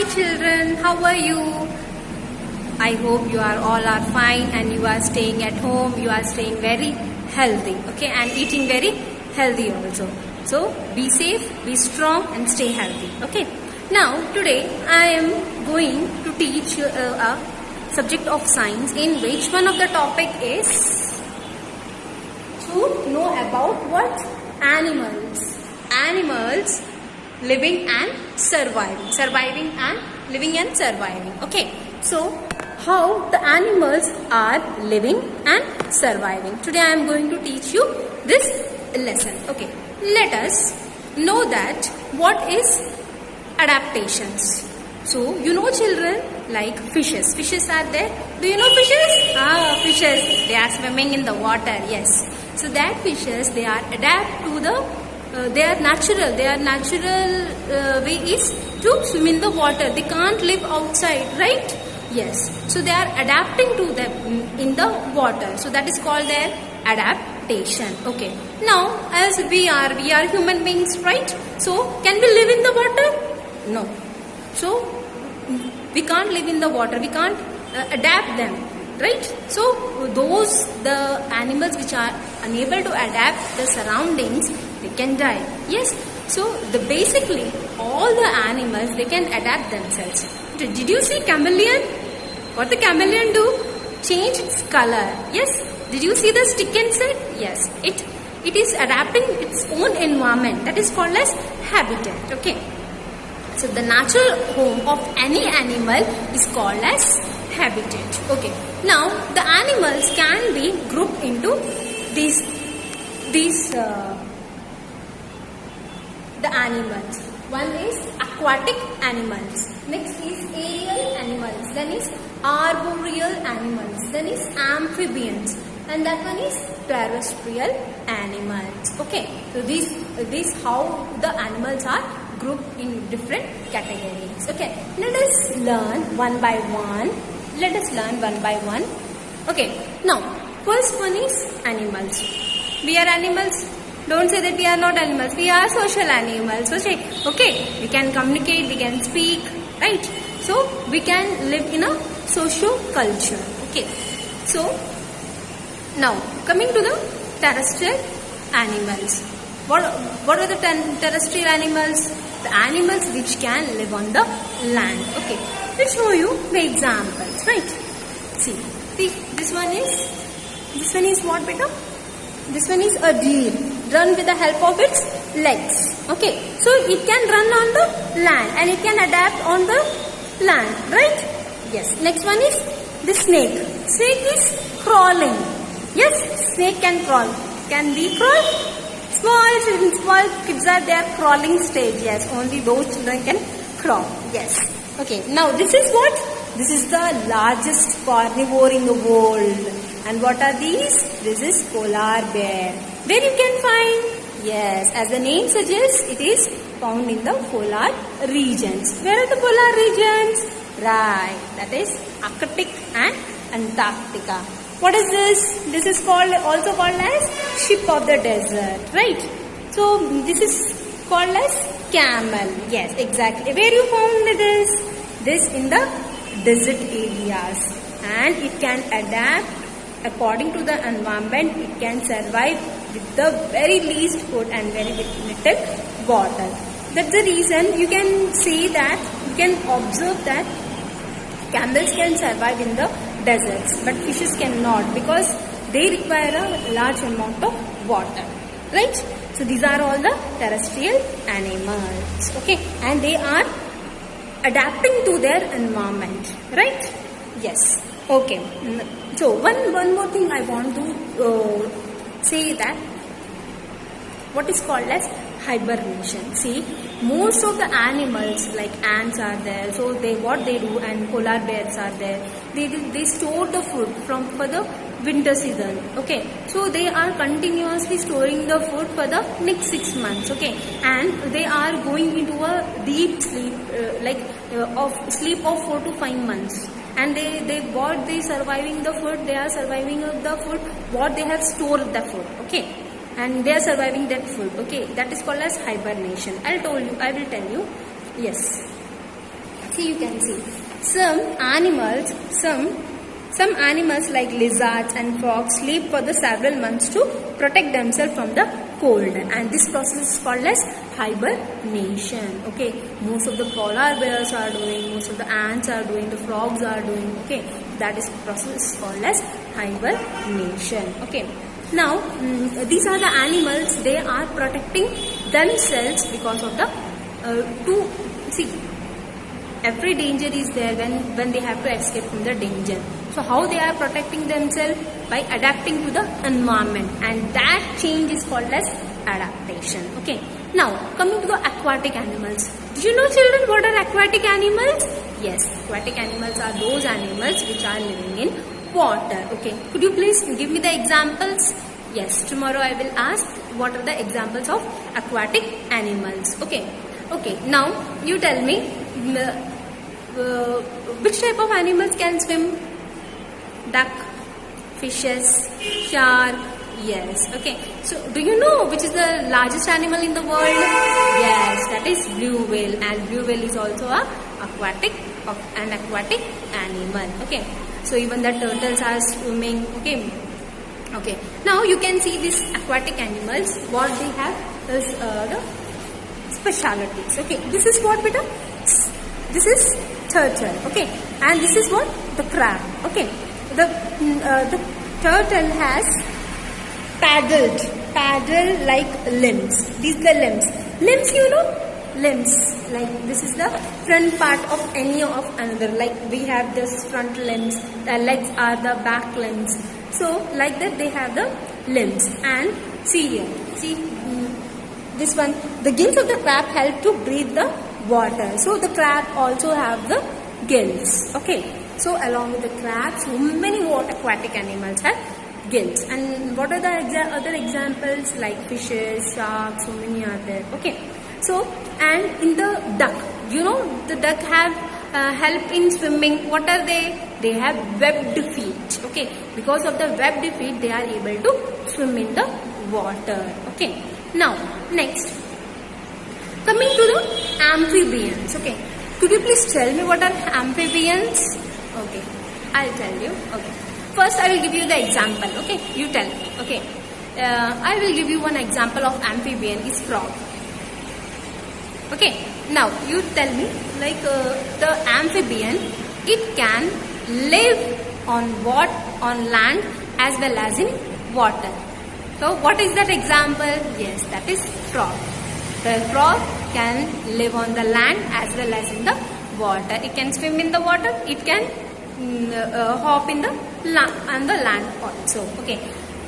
Hi children, how are you? I hope you are all are fine and you are staying at home, you are staying very healthy, okay, and eating very healthy also. So be safe, be strong and stay healthy, okay. Now today I am going to teach you a subject of science in which one of the topic is to know about what? Animals living and surviving and living and surviving, okay. So how the animals are living and surviving. Today I am going to teach you this lesson, okay. Let us know that what is adaptations. So you know children, like fishes are there. Do you know fishes? Fishes, they are swimming in the water, yes. So that fishes, they are adapt to the their natural way is to swim in the water. They can't live outside, right? Yes. So they are adapting to them in the water. So that is called their adaptation. Okay. Now as we are human beings, right? So can we live in the water? No. So we can't live in the water. We can't adapt them, right? So the animals which are unable to adapt the surroundings, they can die. Yes. So basically all the animals, they can adapt themselves. Did you see chameleon? What the chameleon do? Change its color. Yes. Did you see the stick insect? Yes. It is adapting its own environment. That is called as habitat. Okay. So the natural home of any animal is called as habitat. Okay. Now the animals can be grouped into these the animals. One is aquatic animals. Next is aerial animals. Then is arboreal animals. Then is amphibians. And that one is terrestrial animals. Okay. So these how the animals are grouped in different categories. Okay. Let us learn one by one. Okay. Now, first one is animals. We are animals. Don't say that we are not animals. We are social animals. Okay. We can communicate, we can speak, right? So we can live in a social culture. Okay. So now coming to the terrestrial animals. What are the terrestrial animals? The animals which can live on the land. Okay. Let's show you the examples, right? See, this one is what, beta? This one is a deer, run with the help of its legs. Okay, so it can run on the land and it can adapt on the land, right? Yes. Next one is the snake. Snake is crawling. Yes, snake can crawl. Can we crawl? Small kids are there crawling stage. Yes, only those children can crawl. Yes. Okay. Now this is what? This is the largest carnivore in the world. And what are these? This is polar bear. Where you can find? Yes, as the name suggests, it is found in the polar regions. Where are the polar regions? Right, that is Arctic and Antarctica. What is this? This is also called as ship of the desert, right? So this is called as camel. Yes, exactly. Where you found this? This in the desert areas, and it can adapt according to the environment. It can survive with the very least food and very little water. That's the reason you can see that, you can observe that camels can survive in the deserts, but fishes cannot because they require a large amount of water, right? So these are all the terrestrial animals, okay, and they are adapting to their environment, right? Yes. Okay. So one more thing I want to say that what is called as hibernation. See, most of the animals like ants are there. So what they do, and polar bears are there. They store the food for the winter season. Okay, so they are continuously storing the food for the next 6 months. Okay, and they are going into a deep sleep, of sleep of 4 to 5 months. And they surviving the food. They are surviving the food what they have stored the food. Okay. And they are surviving that food. Okay, that is called as hibernation. I will tell you. Yes. See, you can see some animals like lizards and frogs sleep for the several months to protect themselves from the cold, and this process is called as hibernation. Okay, most of the polar bears are doing, most of the ants are doing, the frogs are doing. Okay, that is process called as hibernation. Okay, now these are the animals, they are protecting themselves because of the every danger is there when they have to escape from the danger. So how they are protecting themselves? By adapting to the environment, and that change is called as adaptation. Okay, now coming to the aquatic animals. Do you know, children, what are aquatic animals? Yes, aquatic animals are those animals which are living in water. Okay, could you please give me the examples? Yes, tomorrow I will ask what are the examples of aquatic animals. Okay, now you tell me which type of animals can swim? Duck, fishes, shark. Yes. Okay, so do you know which is the largest animal in the world? Yes, that is blue whale, and blue whale is also an aquatic animal. Okay, so even the turtles are swimming. Okay, now you can see these aquatic animals, what they have is the specialities. Okay, this is what, beta? This is turtle. Okay, and this is what? The crab. Okay, the turtle has paddle like limbs. These are the limbs. Limbs, you know? Limbs, like this is the front part of any of another. Like we have this front limbs, the legs are the back limbs. So like that they have the limbs. And see here, this one, the gills of the crab help to breathe the water. So the crab also have the gills. Okay, so along with the crab, so many aquatic animals have gills. And what are the other examples? Like fishes, sharks, so many are there. Okay, so and in the duck, you know, the duck have help in swimming. What are they? They have webbed feet. Okay, because of the webbed feet, they are able to swim in the water. Okay, now next, coming to the amphibians. Okay, could you please tell me what are amphibians? Okay, I'll tell you. Okay, first I will give you the example. Okay, you tell me. Okay, I will give you one example of amphibian is frog. Okay, now you tell me, like the amphibian, it can live on land as well as in water. So what is that example? Yes, that is frog. The frog can live on the land as well as in the water. It can swim in the water. It can hop in the land also. Okay.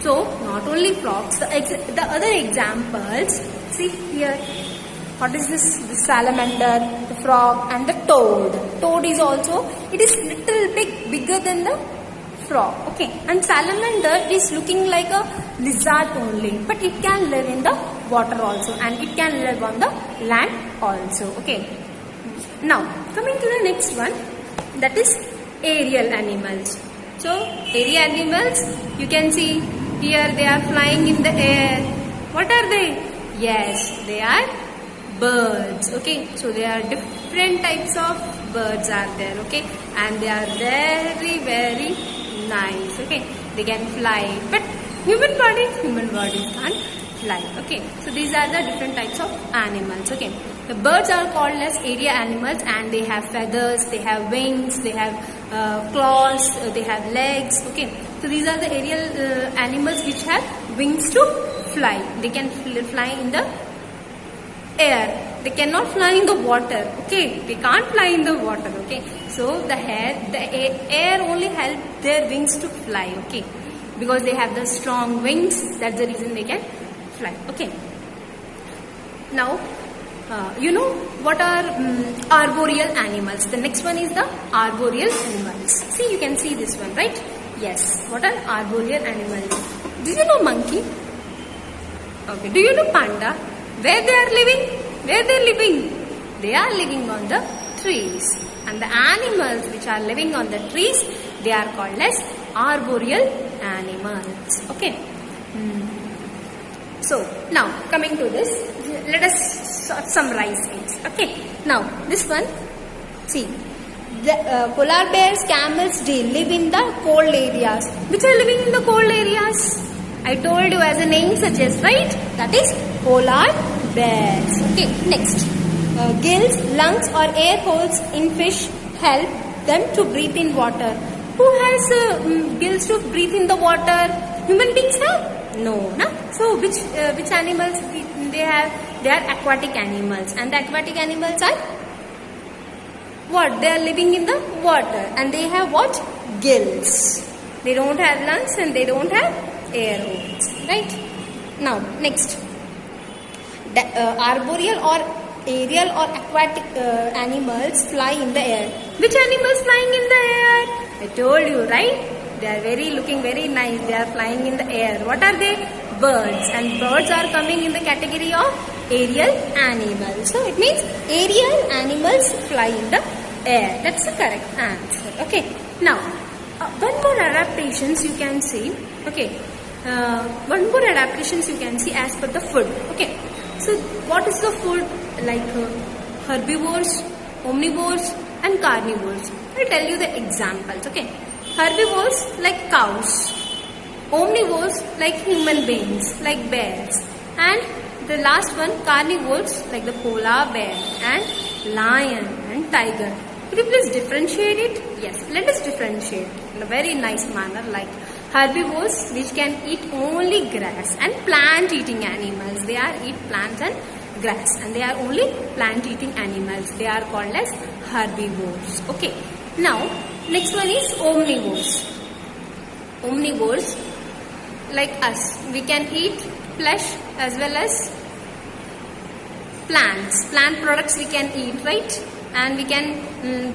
So not only frogs, the other examples. See here. What is this? The salamander, the frog, and the toad. Toad is also, it is little bigger than the frog. Okay, and salamander is looking like a lizard only, but it can live in the water also, and it can live on the land also. Okay. Now coming to the next one, that is aerial animals. So aerial animals, you can see here they are flying in the air. What are they? Yes, they are birds. Okay, so there are different types of birds are there. Okay, and they are very, very nice. Okay, they can fly, but human bodies can't fly. Okay, so these are the different types of animals. Okay, the birds are called as area animals, and they have feathers, they have wings, they have claws, they have legs. Okay, so these are the aerial animals which have wings to fly. They can fly in the air. They cannot fly in the water. Okay, they can't fly in the water. Okay, so the air only help their wings to fly. Okay, because they have the strong wings, that's the reason they can fly. Okay, now you know what are arboreal animals. The next one is the arboreal animals. See, you can see this one, right? Yes, what are arboreal animals? Do you know monkey? Okay, do you know panda? Where they are living? Where they are living? They are living on the trees. And the animals which are living on the trees, they are called as arboreal animals. Okay. So now coming to this, let us summarize things. Okay. Now this one, See, the polar bears, camels, they live in the cold areas. Which are living in the cold areas? I told you as the name suggests, right? That is polar bears. Okay, next. Gills, lungs or air holes in fish help them to breathe in water. Who has gills to breathe in the water? Human beings have? No, na? So which animals they have? They are aquatic animals, and the aquatic animals are what? They are living in the water, and they have what? Gills. They don't have lungs and they don't have air holes, right? Now next, arboreal or aerial or aquatic animals fly in the air. Which animals flying in the air? I told you, right? They are looking very nice. They are flying in the air. What are they? Birds. And birds are coming in the category of aerial animals. So it means aerial animals fly in the air. That's the correct answer. Okay. Now, one more adaptations you can see. Okay. One more adaptations you can see as per the food. Okay. So what is the food? Like herbivores, omnivores and carnivores. I'll tell you the examples. Okay. Herbivores like cows. Omnivores like human beings, like bears. And the last one, carnivores like the polar bear and lion and tiger. Could you please differentiate it? Yes, let us differentiate in a very nice manner, like herbivores which can eat only grass, and plant eating animals. They are eat plants and grass, and they are only plant eating animals. They are called as herbivores. Okay. Now next one is omnivores. Omnivores like us, we can eat flesh as well as plants. Plant products we can eat, right? And we can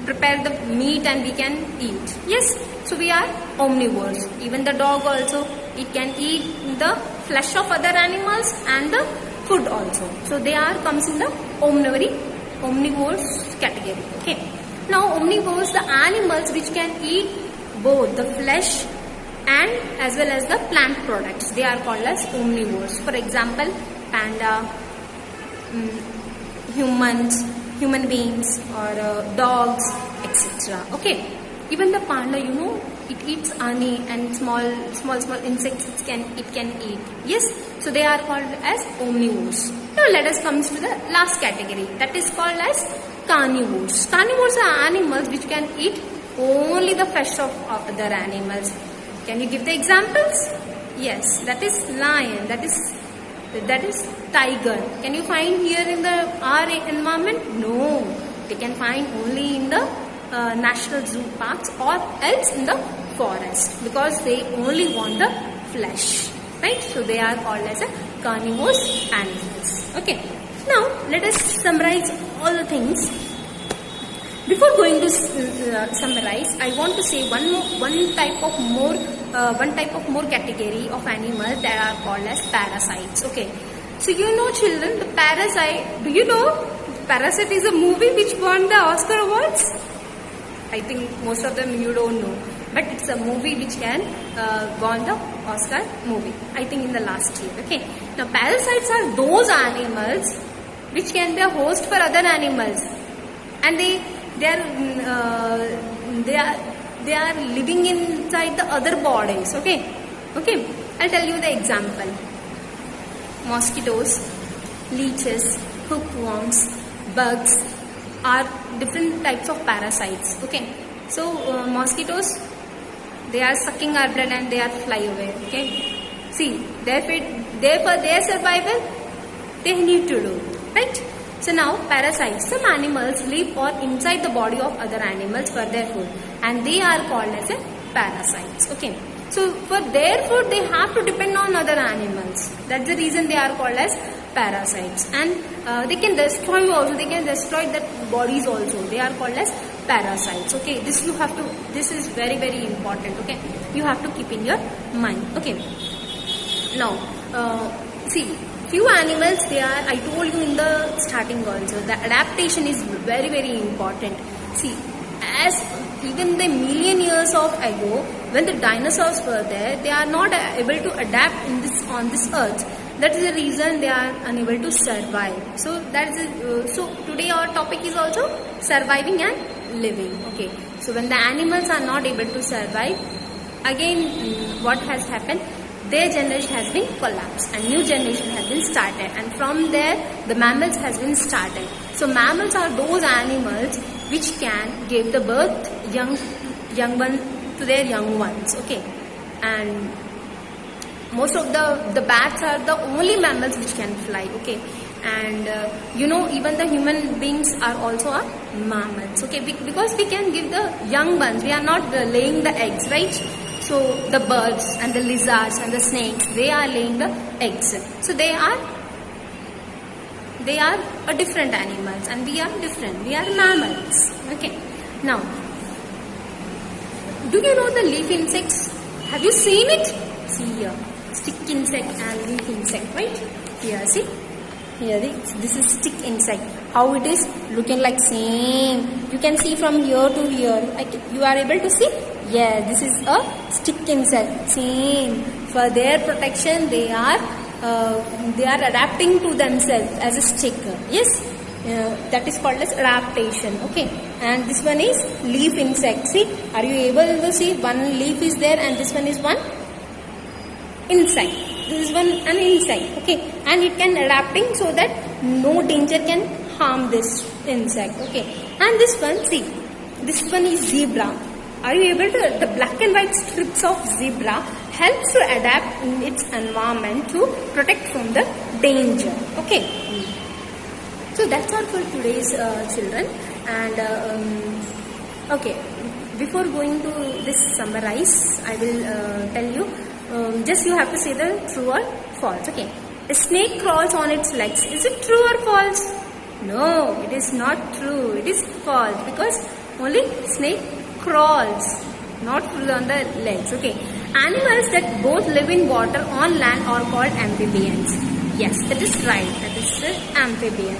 prepare the meat and we can eat. Yes, so we are omnivores. Even the dog also, it can eat the flesh of other animals and the food also. So they are comes in the omnivores category. Okay. Now omnivores, the animals which can eat both the flesh and as well as the plant products. They are called as omnivores. For example, panda, human beings or dogs, etc. Okay. Even the panda, you know, it eats honey and small insects it can eat. Yes. So they are called as omnivores. Now let us come to the last category, that is called as carnivores. Carnivores are animals which can eat only the flesh of other animals. Can you give the examples? Yes, that is lion, that is tiger. Can you find here in our environment? No, they can find only in the national zoo parks or else in the forest, because they only want the flesh, right? So they are called as a carnivorous animals. Okay. Now let us summarize all the things. Before going to summarize, I want to say one type of more category of animals that are called as parasites. Okay. So you know, children, the parasite. Do you know Parasite is a movie which won the Oscar awards? I think most of them you don't know, but it's a movie which can won the Oscar movie. I think in the last year. Okay. Now parasites are those animals which can be a host for other animals, and they are living inside the other bodies. Okay. I'll tell you the example. Mosquitoes, leeches, hookworms, bugs are different types of parasites. Okay. So mosquitoes, they are sucking our blood and they are fly away. Okay. See, therefore their survival they need to do, right? So now parasites, some animals live or inside the body of other animals for their food, and they are called as a parasites. Okay. So for their food they have to depend on other animals. That's the reason they are called as parasites, and they can destroy also. They can destroy the bodies also. They are called as parasites. Okay. This is very, very important. Okay. You have to keep in your mind. Okay. Now see, few animals, I told you in the starting also, the adaptation is very, very important. See, as even the million years of ago, when the dinosaurs were there, they are not able to adapt on this earth. That is the reason they are unable to survive. So so today our topic is also surviving and living. Okay, so when the animals are not able to survive, again what has happened, their generation has been collapsed and new generation has been started, and from there the mammals has been started. So mammals are those animals which can give the birth young one to their young ones. Okay, and most of the bats are the only mammals which can fly. Okay, and even the human beings are also a mammals. Okay, because we can give the young ones, we are not laying the eggs, right? So the birds and the lizards and the snakes, they are laying the eggs. So they are a different animals, and we are different. We are mammals. Okay. Now, do you know the leaf insects? Have you seen it? See here, stick insect and leaf insect, right? Here, see. Here, this is stick insect. How it is looking like same. You can see from here to here. You are able to see? Yeah, this is a stick insect. Same. For their protection, they are adapting to themselves as a stick. Yes, that is called as adaptation. Okay, and this one is leaf insect. See, are you able to see? One leaf is there, and this one is one insect. This is one an insect. Okay, and it can adapting so that no danger can harm this insect. Okay, and this one, see, this one is zebra. Are you able to? The black and white strips of zebra helps to adapt in its environment to protect from the danger. Okay. So that's all for today's children. And okay, before going to this summarize, I will tell you. Just you have to say the true or false. Okay. A snake crawls on its legs. Is it true or false? No, it is not true. It is false, because only snake crawls, not on the legs. Okay. Animals that both live in water on land are called amphibians. Yes, that is right. That is the amphibian.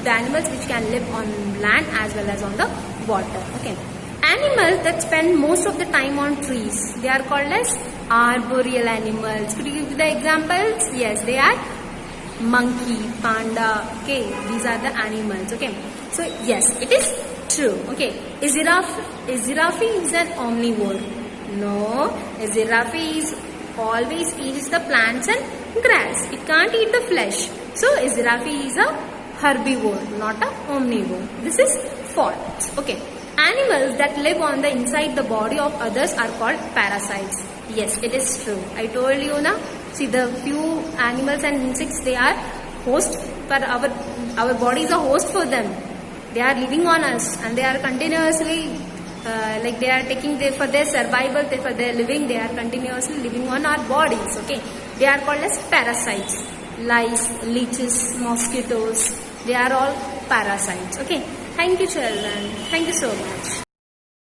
The animals which can live on land as well as on the water. Okay. Animals that spend most of the time on trees, they are called as arboreal animals. Could you give the examples? Yes, they are monkey, panda. Okay, these are the animals. Okay. So yes, it is true. Okay. A giraffe is an omnivore. No, a giraffe is always eats the plants and grass. It can't eat the flesh. So a giraffe is a herbivore, not a omnivore. This is false. Okay. Animals that live on the inside the body of others are called parasites. Yes, it is true. I told you na. See, the few animals and insects, they are host for our body is a host for them. They are living on us, and they are continuously they are taking for their survival, for their living, they are continuously living on our bodies. Okay, they are called as parasites. Lice, leeches, mosquitoes, they are all parasites. Okay, thank you children. Thank you so much.